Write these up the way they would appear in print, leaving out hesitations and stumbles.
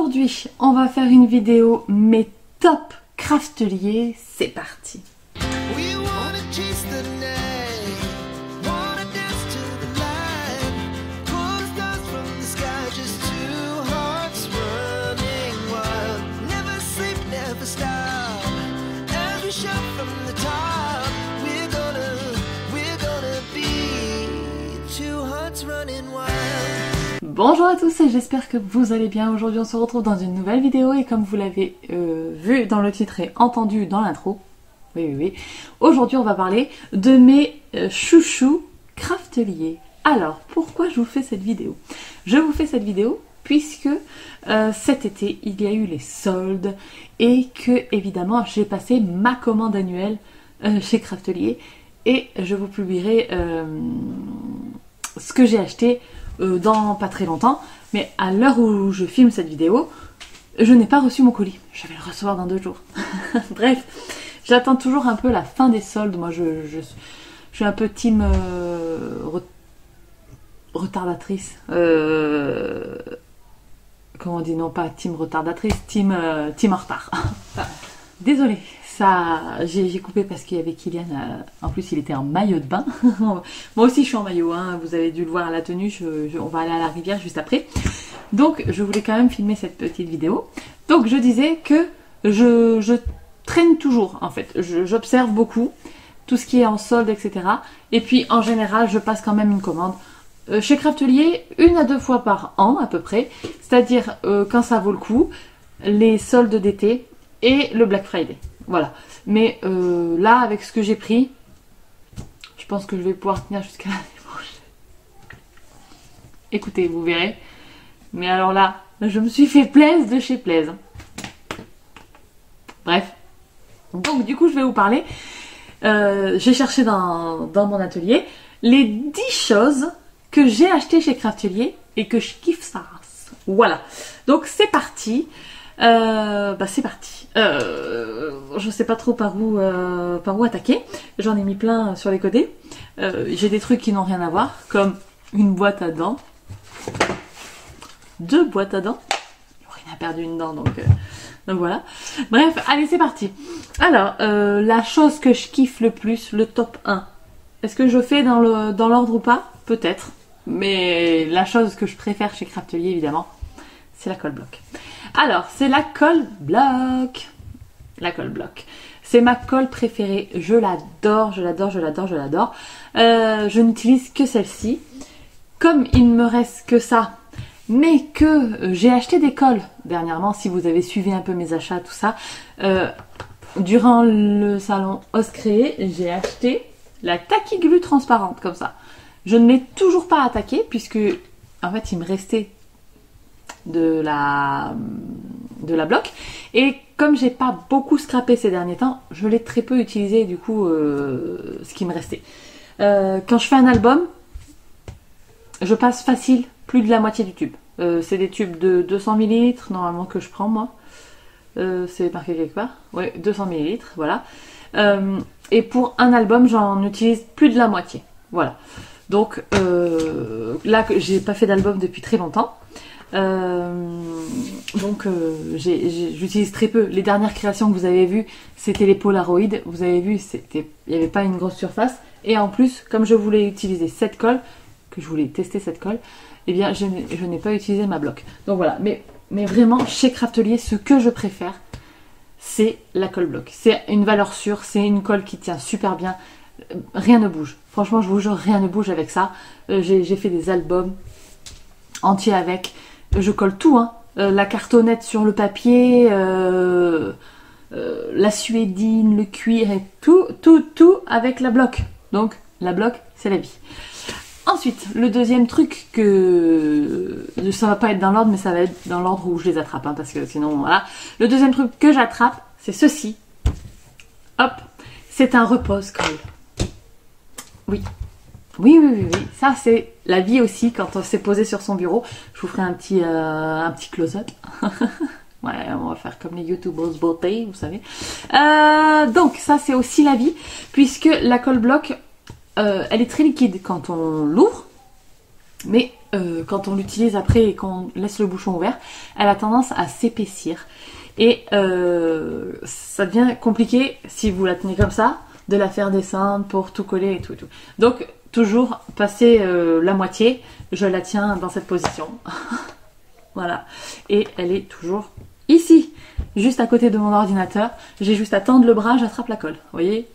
Aujourd'hui, on va faire une vidéo mes top crafteliers. C'est parti. Bonjour à tous et j'espère que vous allez bien. Aujourd'hui on se retrouve dans une nouvelle vidéo et comme vous l'avez vu dans le titre et entendu dans l'intro, oui, aujourd'hui on va parler de mes chouchous crafteliers. Alors pourquoi je vous fais cette vidéo? Je vous fais cette vidéo puisque cet été il y a eu les soldes et que évidemment j'ai passé ma commande annuelle chez Craftelier et je vous publierai ce que j'ai acheté dans pas très longtemps, mais à l'heure où je filme cette vidéo, je n'ai pas reçu mon colis. Je vais le recevoir dans 2 jours. Bref, j'attends toujours un peu la fin des soldes. Moi, je suis un peu team retardatrice. Comment on dit? Non, pas team retardatrice, team en retard. Désolée. Ça, j'ai coupé parce qu'il y avait Kylian, en plus il était en maillot de bain. Moi aussi je suis en maillot, hein, vous avez dû le voir à la tenue, on va aller à la rivière juste après. Donc je voulais quand même filmer cette petite vidéo. Donc je disais que je traîne toujours en fait, j'observe beaucoup tout ce qui est en solde, etc. Et puis en général je passe quand même une commande chez Craftelier 1 à 2 fois par an à peu près. C'est-à-dire quand ça vaut le coup, les soldes d'été et le Black Friday. Voilà, mais là avec ce que j'ai pris, je pense que je vais pouvoir tenir jusqu'à l'année prochaine. Écoutez, vous verrez. Mais alors là, je me suis fait plaisir de chez Plaise. Bref, donc du coup je vais vous parler. J'ai cherché dans mon atelier les 10 choses que j'ai achetées chez Craftelier et que je kiffe ça. Voilà, donc c'est parti. C'est parti. Je sais pas trop par où attaquer. J'en ai mis plein sur les côtés. J'ai des trucs qui n'ont rien à voir, comme une boîte à dents, 2 boîtes à dents. Rien a perdu une dent, donc voilà. Bref, allez, c'est parti. Alors, la chose que je kiffe le plus, le top 1. Est-ce que je fais dans l'ordre ou pas? Peut-être. Mais la chose que je préfère chez Craftelier, évidemment, c'est la colle bloc. Alors, c'est la colle bloc. La colle bloc. C'est ma colle préférée. Je l'adore, je l'adore, je l'adore, je l'adore. Je n'utilise que celle-ci. Comme il ne me reste que ça, mais que j'ai acheté des colles dernièrement, si vous avez suivi un peu mes achats, tout ça, durant le salon Oscréé, j'ai acheté la Tacky Glue transparente, comme ça. Je ne l'ai toujours pas attaquée, puisque, en fait, il me restait de la bloc et comme j'ai pas beaucoup scrappé ces derniers temps, je l'ai très peu utilisé du coup ce qui me restait. Quand je fais un album, je passe facile plus de la moitié du tube. C'est des tubes de 200 ml normalement que je prends moi. C'est marqué quelque part. Ouais, 200 ml, voilà. Et pour un album, j'en utilise plus de la moitié. Voilà. Donc là, j'ai pas fait d'album depuis très longtemps. J'utilise très peu. Les dernières créations que vous avez vues, c'était les Polaroid. Vous avez vu, il n'y avait pas une grosse surface. Et en plus, comme je voulais utiliser cette colle, que je voulais tester cette colle, eh bien, je n'ai pas utilisé ma bloc. Donc voilà. Mais vraiment, chez Craftelier, ce que je préfère, c'est la colle bloc. C'est une valeur sûre. C'est une colle qui tient super bien. Rien ne bouge. Franchement, je vous jure, rien ne bouge avec ça. J'ai fait des albums entiers avec. Je colle tout, hein. La cartonnette sur le papier, la suédine, le cuir et tout avec la bloc. Donc la bloc, c'est la vie. Ensuite, le deuxième truc que ça va pas être dans l'ordre, mais ça va être dans l'ordre où je les attrape, hein, parce que sinon voilà. Le deuxième truc que j'attrape, c'est ceci. Hop, c'est un repose-colle. Oui. Oui, ça c'est la vie aussi quand on s'est posé sur son bureau. Je vous ferai un petit close-up. Ouais, on va faire comme les YouTubers beauté, vous savez. Donc ça c'est aussi la vie, puisque la colle bloc, elle est très liquide quand on l'ouvre, mais quand on l'utilise après et qu'on laisse le bouchon ouvert, elle a tendance à s'épaissir. Et ça devient compliqué si vous la tenez comme ça, de la faire descendre pour tout coller et tout. Donc toujours passer la moitié, je la tiens dans cette position. Voilà. Et elle est toujours ici, juste à côté de mon ordinateur. J'ai juste à tendre le bras, j'attrape la colle. Vous voyez,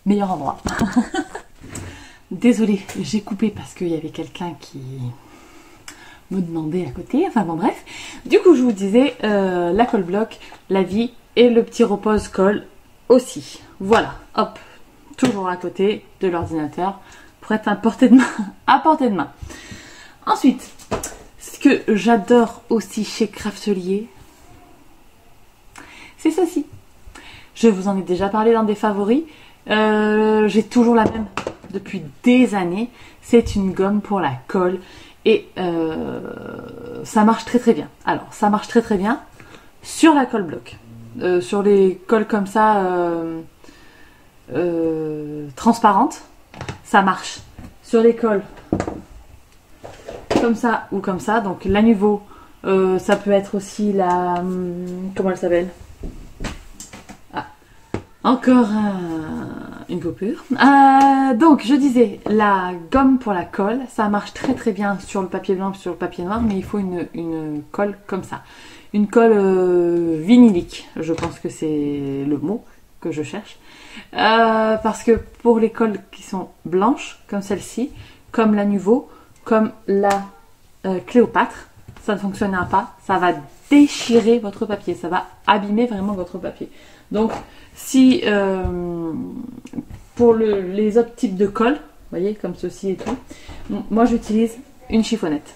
meilleur endroit. Désolée, j'ai coupé parce qu'il y avait quelqu'un qui me demandait à côté. Enfin bon, bref. Du coup, je vous disais, la colle bloc, la vie et le petit repose-colle aussi. Voilà, hop, toujours à côté de l'ordinateur pour être à portée de main. À portée de main. Ensuite, ce que j'adore aussi chez Craftelier, c'est ceci. Je vous en ai déjà parlé dans des favoris. J'ai toujours la même depuis des années. C'est une gomme pour la colle et ça marche très très bien. Alors, ça marche très très bien sur la colle bloc. Sur les colles comme ça transparentes, ça marche. Sur les colles comme ça ou comme ça, donc la niveau, ça peut être aussi la... comment elle s'appelle? Ah, encore une coupure. Donc je disais, la gomme pour la colle, ça marche très très bien sur le papier blanc et sur le papier noir, mais il faut une colle comme ça. Une colle vinylique, je pense que c'est le mot que je cherche. Parce que pour les colles qui sont blanches, comme celle-ci, comme la Nuvo, comme la Cléopâtre, ça ne fonctionnera pas. Ça va déchirer votre papier, ça va abîmer vraiment votre papier. Donc, si pour les autres types de colle, vous voyez, comme ceci et tout, moi j'utilise une chiffonnette.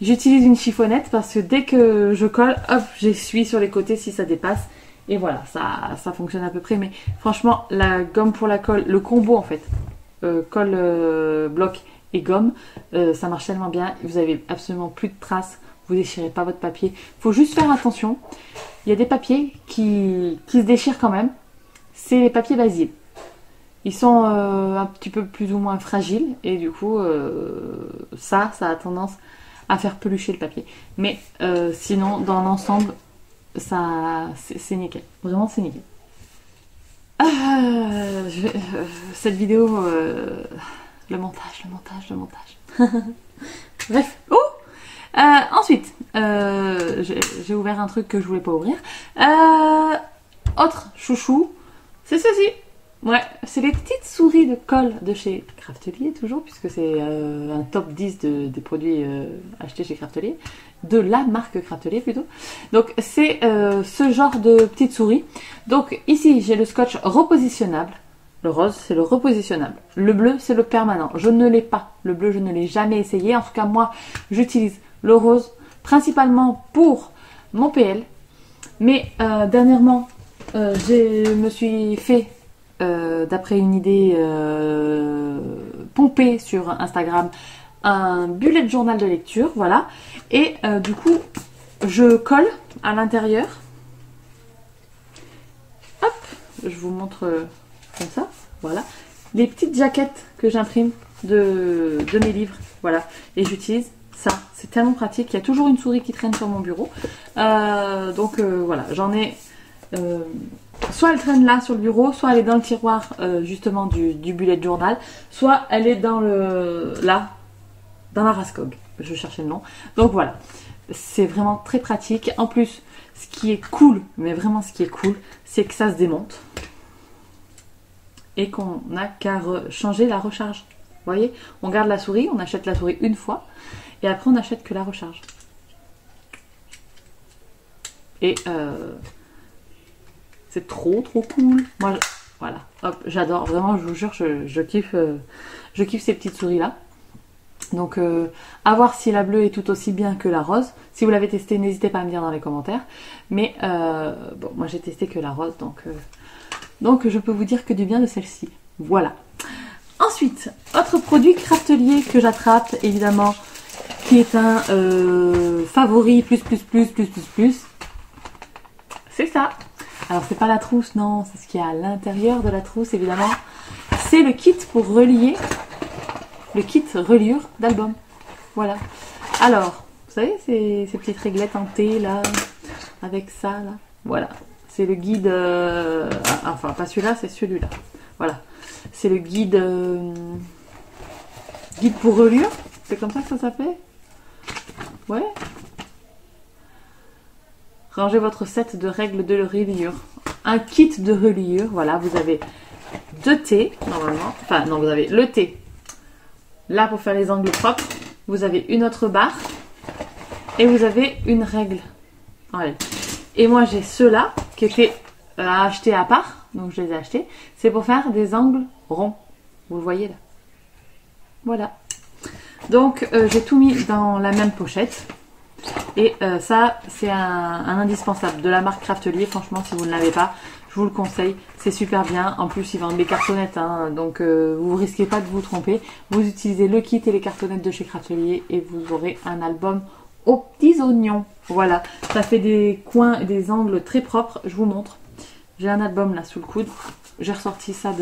J'utilise une chiffonnette parce que dès que je colle, hop, j'essuie sur les côtés si ça dépasse. Et voilà, ça fonctionne à peu près. Mais franchement, la gomme pour la colle, le combo en fait, colle bloc et gomme, ça marche tellement bien. Vous avez absolument plus de traces. Vous déchirez pas votre papier. Il faut juste faire attention. Il y a des papiers qui se déchirent quand même. C'est les papiers Basile. Ils sont un petit peu plus ou moins fragiles. Et du coup, ça a tendance à faire pelucher le papier. Mais sinon, dans l'ensemble, c'est nickel. Vraiment, c'est nickel. Cette vidéo, le montage. Bref. Oh, ensuite, j'ai ouvert un truc que je voulais pas ouvrir. Autre chouchou, c'est ceci. Ouais, c'est les petites souris de colle de chez Craftelier, toujours, puisque c'est un top 10 des produits achetés chez Craftelier, de la marque Craftelier plutôt. Donc c'est ce genre de petites souris. Donc ici j'ai le scotch repositionnable. Le rose c'est le repositionnable. Le bleu c'est le permanent. Je ne l'ai pas. Le bleu je ne l'ai jamais essayé. En tout cas moi j'utilise le rose principalement pour mon PL. Mais dernièrement je me suis fait d'après une idée pompée sur Instagram, un bullet journal de lecture, voilà. Et du coup, je colle à l'intérieur. Hop, je vous montre comme ça, voilà. Les petites jaquettes que j'imprime de mes livres, voilà. Et j'utilise ça, c'est tellement pratique. Il y a toujours une souris qui traîne sur mon bureau. Donc voilà, j'en ai... soit elle traîne là sur le bureau, soit elle est dans le tiroir justement du bullet journal, soit elle est dans là, dans la Rascog. Je cherchais le nom. Donc voilà, c'est vraiment très pratique. En plus, ce qui est cool, mais vraiment ce qui est cool, c'est que ça se démonte et qu'on n'a qu'à changer la recharge. Vous voyez, on garde la souris, on achète la souris une fois et après on n'achète que la recharge. Et c'est trop cool. Moi, voilà, hop, j'adore. Vraiment, je vous jure, je kiffe ces petites souris là. Donc, à voir si la bleue est tout aussi bien que la rose. Si vous l'avez testé, n'hésitez pas à me dire dans les commentaires. Mais bon, moi j'ai testé que la rose, donc je peux vous dire que du bien de celle-ci. Voilà. Ensuite, autre produit Craftelier que j'attrape, évidemment, qui est un favori plus. C'est ça. Alors c'est pas la trousse, non, c'est ce qu'il y a à l'intérieur de la trousse, évidemment. c'est le kit pour relier, le kit reliure d'album. Voilà. Alors, vous savez, ces petites réglettes en T là, avec ça là. Voilà. C'est le guide, enfin pas celui-là, c'est celui-là. Voilà. C'est le guide, guide pour reliure. C'est comme ça que ça s'appelle? Ouais. Rangez votre set de règles de reliure. Un kit de reliure. Voilà, vous avez 2 T normalement. Enfin non, vous avez le T là pour faire les angles propres. Vous avez une autre barre et vous avez une règle. Allez. Et moi j'ai ceux-là qui étaient à acheter à part. Donc je les ai achetés. C'est pour faire des angles ronds. Vous le voyez là. Voilà. Donc j'ai tout mis dans la même pochette. Et ça, c'est un indispensable de la marque Craftelier. Franchement, si vous ne l'avez pas, je vous le conseille. C'est super bien. En plus, ils vendent des cartonnettes. Hein, donc, vous ne risquez pas de vous tromper. Vous utilisez le kit et les cartonnettes de chez Craftelier et vous aurez un album aux petits oignons. Voilà. Ça fait des coins et des angles très propres. Je vous montre. J'ai un album là sous le coude. J'ai ressorti ça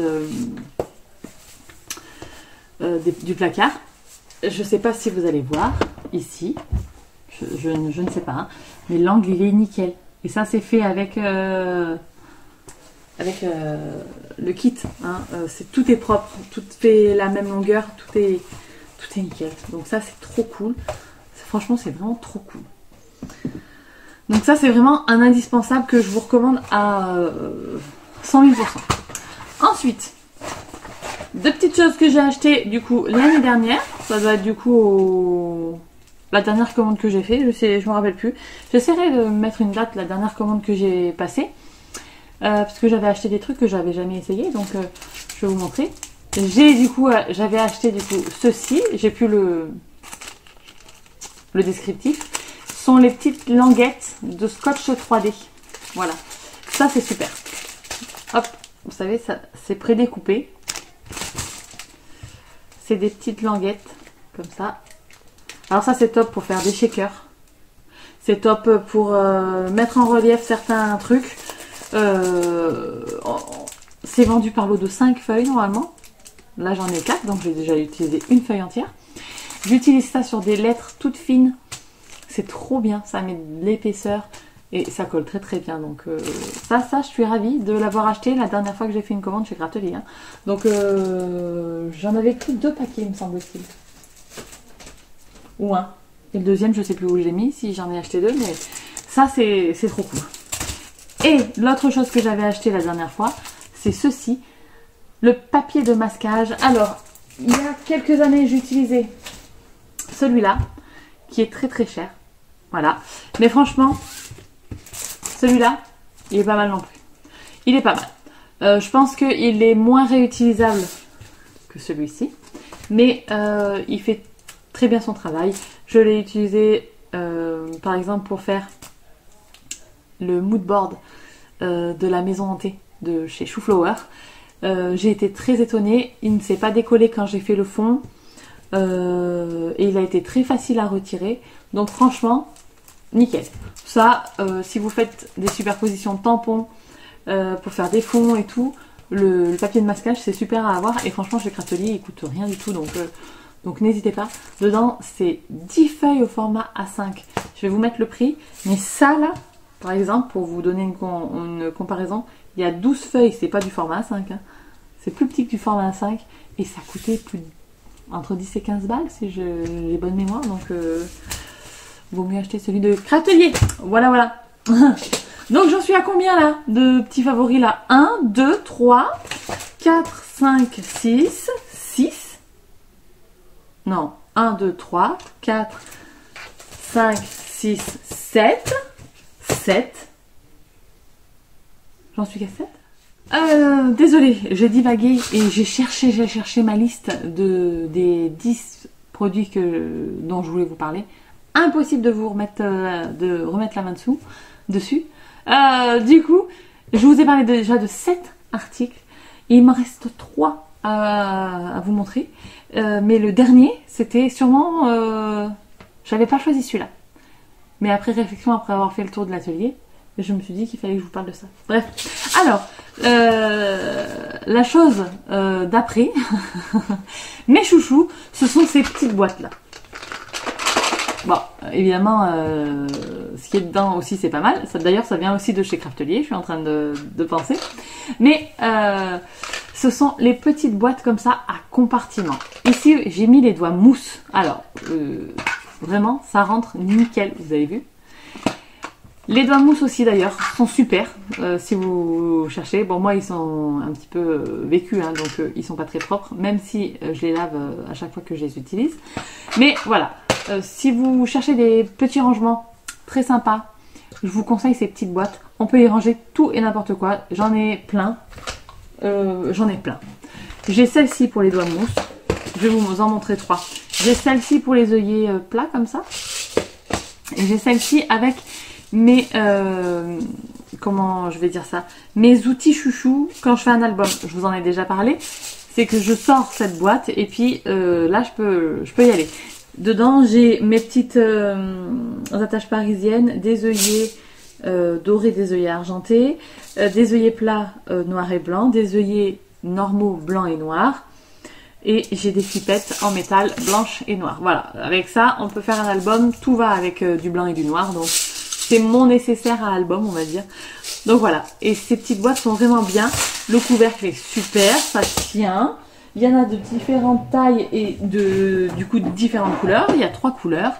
du placard. Je ne sais pas si vous allez voir ici. Je ne sais pas, hein. Mais l'angle il est nickel. Et ça c'est fait avec le kit. Hein. Tout est propre, tout fait la même longueur, tout est nickel. Donc ça c'est trop cool. Franchement c'est vraiment trop cool. Donc ça c'est vraiment un indispensable que je vous recommande à 100 000%. Ensuite, 2 petites choses que j'ai achetées du coup l'année dernière. Ça doit être du coup la dernière commande que j'ai fait, je me rappelle plus. J'essaierai de mettre une date, la dernière commande que j'ai passée. Parce que j'avais acheté des trucs que j'avais jamais essayé, donc je vais vous montrer. J'avais acheté du coup ceci, j'ai plus le descriptif. Ce sont les petites languettes de scotch 3D. Voilà, ça c'est super. Hop, vous savez, ça c'est prédécoupé. C'est des petites languettes comme ça. Alors ça c'est top pour faire des shakers. C'est top pour mettre en relief certains trucs. C'est vendu par lot de 5 feuilles normalement. Là j'en ai 4, donc j'ai déjà utilisé une feuille entière. J'utilise ça sur des lettres toutes fines. C'est trop bien, ça met de l'épaisseur et ça colle très très bien. Donc ça je suis ravie de l'avoir acheté la dernière fois que j'ai fait une commande chez Craftelier. Hein. Donc j'en avais pris 2 paquets me semble-t-il. Ou un. Et le deuxième, je sais plus où je l'ai mis, si j'en ai acheté 2, mais ça, c'est trop cool. Et l'autre chose que j'avais acheté la dernière fois, c'est ceci, le papier de masquage. Alors, il y a quelques années, j'utilisais celui-là, qui est très très cher. Voilà. Mais franchement, celui-là, il est pas mal non plus. Il est pas mal. Je pense qu'il est moins réutilisable que celui-ci, mais il fait très bien son travail. Je l'ai utilisé par exemple pour faire le mood board de la maison hantée de chez Shooflower. J'ai été très étonnée, il ne s'est pas décollé quand j'ai fait le fond et il a été très facile à retirer, donc franchement nickel. Ça si vous faites des superpositions de tampons pour faire des fonds et tout, le papier de masquage c'est super à avoir et franchement chez Craftelier il coûte rien du tout, donc n'hésitez pas. Dedans, c'est 10 feuilles au format A5. Je vais vous mettre le prix. Mais ça, là, par exemple, pour vous donner une comparaison, il y a 12 feuilles. C'est pas du format A5. Hein. C'est plus petit que du format A5. Et ça coûtait entre 10 et 15 balles, si j'ai bonne mémoire. Donc, vaut mieux acheter celui de Craftelier. Voilà, voilà. Donc, j'en suis à combien, là, de petits favoris, là? 1, 2, 3, 4, 5, 6, 6. Non, 1, 2, 3, 4, 5, 6, 7. 7. J'en suis qu'à 7. Désolée, j'ai divagué et j'ai cherché ma liste des 10 produits dont je voulais vous parler. Impossible de vous remettre la main dessus. Du coup, je vous ai parlé déjà de 7 articles. Il me reste 3 à vous montrer. Mais le dernier, c'était sûrement... j'avais pas choisi celui-là. Mais après réflexion, après avoir fait le tour de l'atelier, je me suis dit qu'il fallait que je vous parle de ça. Bref. Alors, La chose d'après, mes chouchous, ce sont ces petites boîtes là. Bon, évidemment, ce qui est dedans aussi, c'est pas mal. D'ailleurs, ça vient aussi de chez Craftelier, je suis en train de penser. Mais ce sont les petites boîtes comme ça à compartiments. Ici, j'ai mis les doigts mousse. Alors, vraiment, ça rentre nickel, vous avez vu. Les doigts mousse aussi d'ailleurs sont super si vous cherchez. Bon, moi ils sont un petit peu vécus, hein, donc ils sont pas très propres, même si je les lave à chaque fois que je les utilise. Mais voilà, si vous cherchez des petits rangements très sympas, je vous conseille ces petites boîtes. On peut y ranger tout et n'importe quoi. J'en ai plein. J'ai celle-ci pour les doigts mousse. Je vais vous en montrer 3. J'ai celle-ci pour les œillets plats comme ça. Et j'ai celle-ci avec mes comment je vais dire ça, mes outils chouchous quand je fais un album. Je vous en ai déjà parlé, c'est que je sors cette boîte et puis là je peux y aller. Dedans j'ai mes petites attaches parisiennes, des œillets dorés, des œillets argentés, des œillets plats noirs et blancs, des œillets normaux blancs et noirs, et j'ai des pipettes en métal blanches et noires. Voilà, avec ça on peut faire un album, tout va avec du blanc et du noir, donc c'est mon nécessaire à album, on va dire. Donc voilà, et ces petites boîtes sont vraiment bien. Le couvercle est super, ça tient. Il y en a de différentes tailles et du coup de différentes couleurs. Il y a 3 couleurs.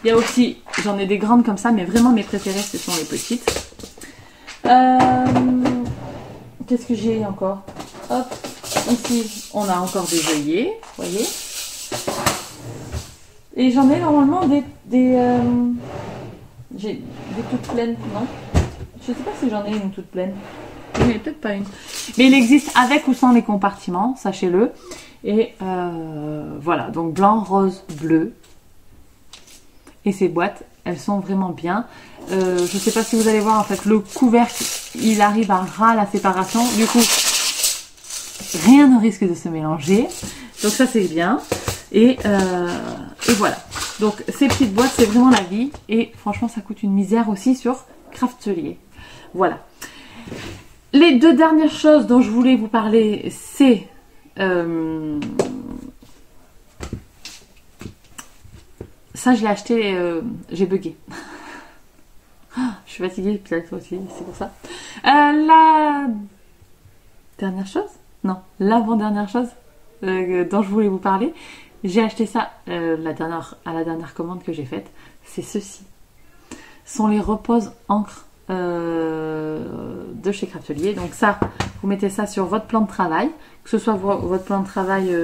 Il y a aussi, j'en ai des grandes comme ça, mais vraiment mes préférées, ce sont les petites. Qu'est-ce que j'ai encore? Hop, ici, on a encore des œillets, vous voyez. Et j'en ai normalement j'ai des toutes pleines, non? Je sais pas si j'en ai une toute pleine. Oui, peut-être pas une. Mais il existe avec ou sans les compartiments, sachez-le. Et voilà, donc blanc, rose, bleu. Et ces boîtes, elles sont vraiment bien. Je sais pas si vous allez voir, en fait, le couvercle, il arrive à ras la séparation. Du coup, rien ne risque de se mélanger. Donc ça, c'est bien. Et voilà. Donc ces petites boîtes, c'est vraiment la vie. Et franchement, ça coûte une misère aussi sur Craftelier. Voilà. Les 2 dernières choses dont je voulais vous parler, c'est ça, je l'ai acheté, j'ai bugué. Je suis fatiguée, peut-être aussi, c'est pour ça. La dernière chose? Non, l'avant-dernière chose dont je voulais vous parler. J'ai acheté ça à la dernière commande que j'ai faite. C'est ceci. Ce sont les reposes encre de chez Craftelier. Donc ça, vous mettez ça sur votre plan de travail, que ce soit votre plan de travail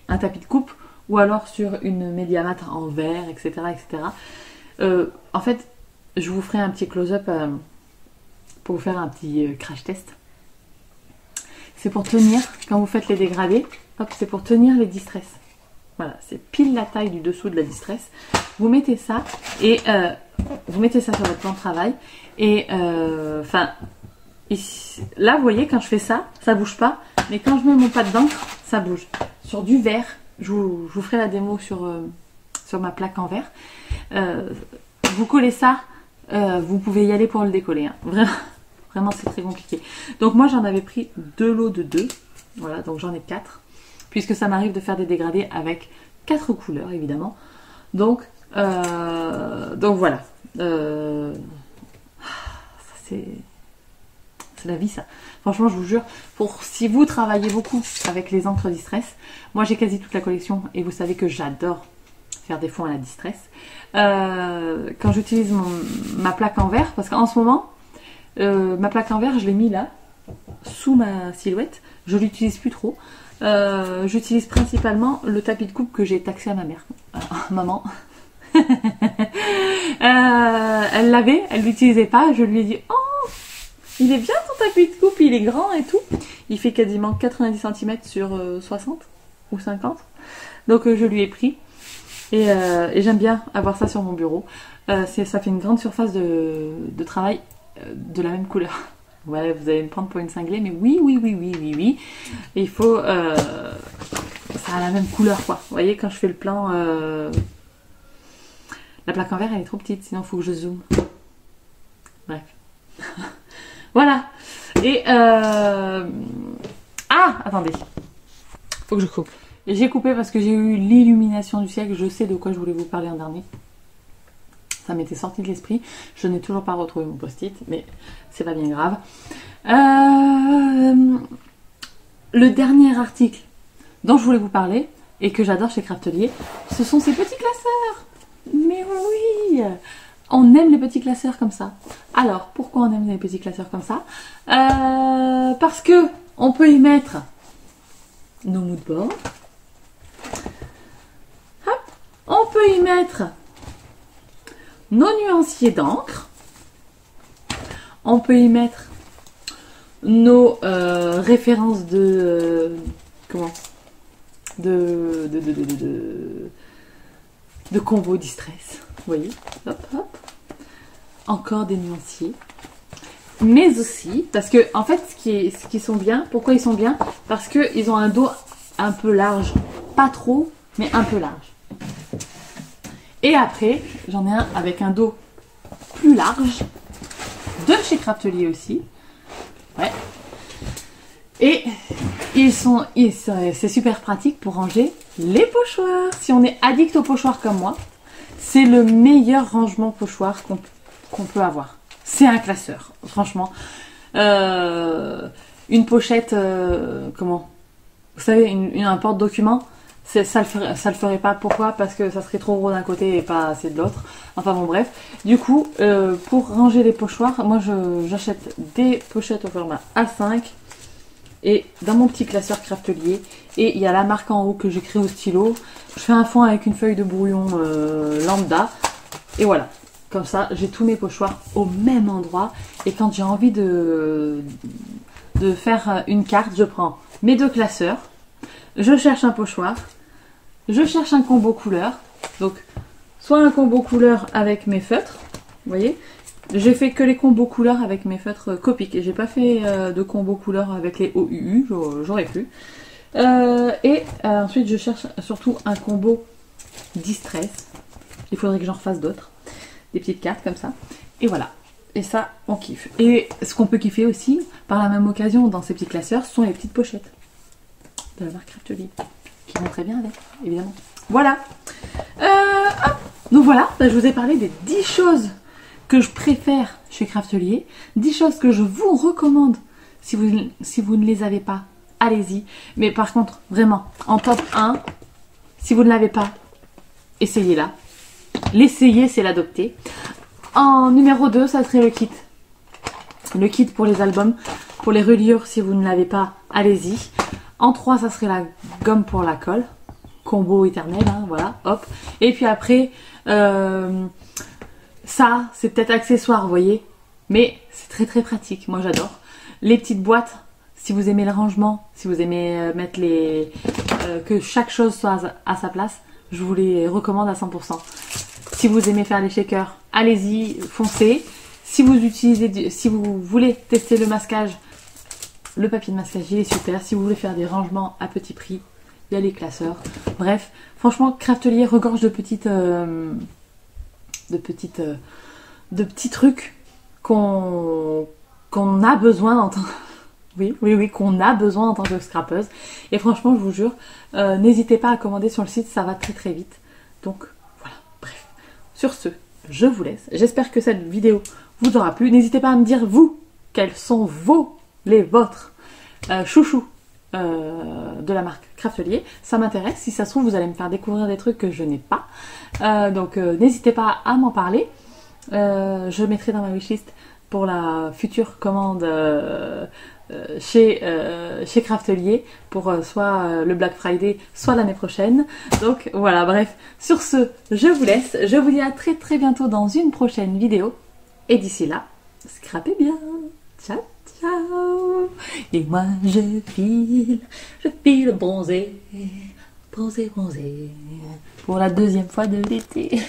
un tapis de coupe ou alors sur une médiamate en verre, etc. etc. En fait, je vous ferai un petit close-up pour vous faire un petit crash test. C'est pour tenir, quand vous faites les dégradés, hop, c'est pour tenir les distress. Voilà, c'est pile la taille du dessous de la distress. Vous mettez ça et vous mettez ça sur votre plan de travail. Et enfin, là, vous voyez, quand je fais ça, ça bouge pas. Mais quand je mets mon pad d'encre, ça bouge. Sur du verre, je vous ferai la démo sur ma plaque en verre. Vous collez ça, vous pouvez y aller pour le décoller. Hein. Vraiment, c'est très compliqué. Donc moi, j'en avais pris 2 lots de 2. Voilà, donc j'en ai 4. Puisque ça m'arrive de faire des dégradés avec 4 couleurs, évidemment. Donc voilà. C'est la vie, ça. Franchement, je vous jure, si vous travaillez beaucoup avec les encres Distress, moi j'ai quasi toute la collection et vous savez que j'adore faire des fonds à la Distress. Quand j'utilise ma plaque en verre, parce qu'en ce moment, ma plaque en verre, je l'ai mis là, sous ma silhouette. Je l'utilise plus trop. J'utilise principalement le tapis de coupe que j'ai taxé à ma mère. Maman. Elle l'avait, elle l'utilisait pas. Je lui ai dit, oh, il est bien ton tapis de coupe, il est grand et tout. Il fait quasiment 90 cm sur 60 ou 50. Donc je lui ai pris. Et j'aime bien avoir ça sur mon bureau. Ça fait une grande surface de travail de la même couleur. Ouais, vous allez me prendre pour une cinglée, mais oui. Et il faut... ça a la même couleur, quoi. Vous voyez, quand je fais le plan... La plaque en verre, elle est trop petite, sinon il faut que je zoome. Bref. Voilà. Et attendez, faut que je coupe. J'ai coupé parce que j'ai eu l'illumination du siècle. Je sais de quoi je voulais vous parler en dernier. Ça m'était sorti de l'esprit. Je n'ai toujours pas retrouvé mon post-it, mais c'est pas bien grave. Le dernier article dont je voulais vous parler et que j'adore chez Craftelier, ce sont ces petits classeurs. Mais oui, on aime les petits classeurs comme ça. Alors, pourquoi on aime les petits classeurs comme ça? Parce que on peut y mettre nos moodboards. Hop, on peut y mettre nos nuanciers d'encre. On peut y mettre nos références de de combo distress. Vous voyez, hop, hop. Encore des nuanciers. Mais aussi, parce que en fait, ce qui sont bien, pourquoi ils sont bien? Parce qu'ils ont un dos un peu large. Pas trop, mais un peu large. Et après, j'en ai un avec un dos plus large. De chez Craftelier aussi. Ouais. Et c'est super pratique pour ranger les pochoirs. Si on est addict aux pochoirs comme moi, c'est le meilleur rangement pochoir qu'on peut avoir. C'est un classeur, franchement. Une pochette, comment? Vous savez, un porte-document, ça le ferait pas. Pourquoi? Parce que ça serait trop gros d'un côté et pas assez de l'autre. Enfin bon, bref. Du coup, pour ranger les pochoirs, moi j'achète des pochettes au format A5 et dans mon petit classeur Craftelier. Et il y a la marque en haut que j'écris au stylo. Je fais un fond avec une feuille de brouillon lambda. Et voilà. Comme ça, j'ai tous mes pochoirs au même endroit. Et quand j'ai envie de faire une carte, je prends mes deux classeurs. Je cherche un pochoir. Je cherche un combo couleur. Donc, soit un combo couleur avec mes feutres. Vous voyez, j'ai fait que les combos couleurs avec mes feutres Copic. Et j'ai pas fait de combo couleur avec les OUU. J'aurais pu. Ensuite, je cherche surtout un combo distress. Il faudrait que j'en refasse d'autres. Des petites cartes comme ça. Et voilà. Et ça, on kiffe. Et ce qu'on peut kiffer aussi, par la même occasion, dans ces petits classeurs, sont les petites pochettes de la marque Craftelier. Qui vont très bien avec, évidemment. Voilà. Hop. Donc voilà, je vous ai parlé des 10 choses que je préfère chez Craftelier. 10 choses que je vous recommande. Si vous ne les avez pas, allez-y. Mais par contre, vraiment, en top 1, si vous ne l'avez pas, essayez-la. L'essayer, c'est l'adopter. En numéro 2, ça serait le kit. Le kit pour les albums. Pour les reliures, si vous ne l'avez pas, allez-y. En 3, ça serait la gomme pour la colle. Combo éternel, hein, voilà, hop. Et puis après, ça, c'est peut-être accessoire, vous voyez. Mais c'est très très pratique, moi j'adore. Les petites boîtes, si vous aimez le rangement, si vous aimez mettre que chaque chose soit à sa place, je vous les recommande à 100%. Si vous aimez faire les shakers, allez-y, foncez. Si vous voulez tester le masquage, le papier de masquage, il est super. Si vous voulez faire des rangements à petit prix, il y a les classeurs. Bref, franchement, Craftelier regorge de petits trucs qu'on a besoin en tant qu'on a besoin en tant que scrapeuse. Et franchement, je vous jure, n'hésitez pas à commander sur le site, ça va très très vite. Donc voilà, bref. Sur ce, je vous laisse. J'espère que cette vidéo vous aura plu. N'hésitez pas à me dire, vous, quels sont les vôtres chouchous de la marque Craftelier. Ça m'intéresse. Si ça se trouve, vous allez me faire découvrir des trucs que je n'ai pas. Donc n'hésitez pas à m'en parler. Je mettrai dans ma wishlist pour la future commande chez Craftelier pour soit le Black Friday, soit l'année prochaine. Donc voilà, bref. Sur ce, je vous laisse. Je vous dis à très très bientôt dans une prochaine vidéo. Et d'ici là, scrapez bien. Ciao, ciao. Et moi je file bronzer, bronzer, bronzer. Pour la deuxième fois de l'été.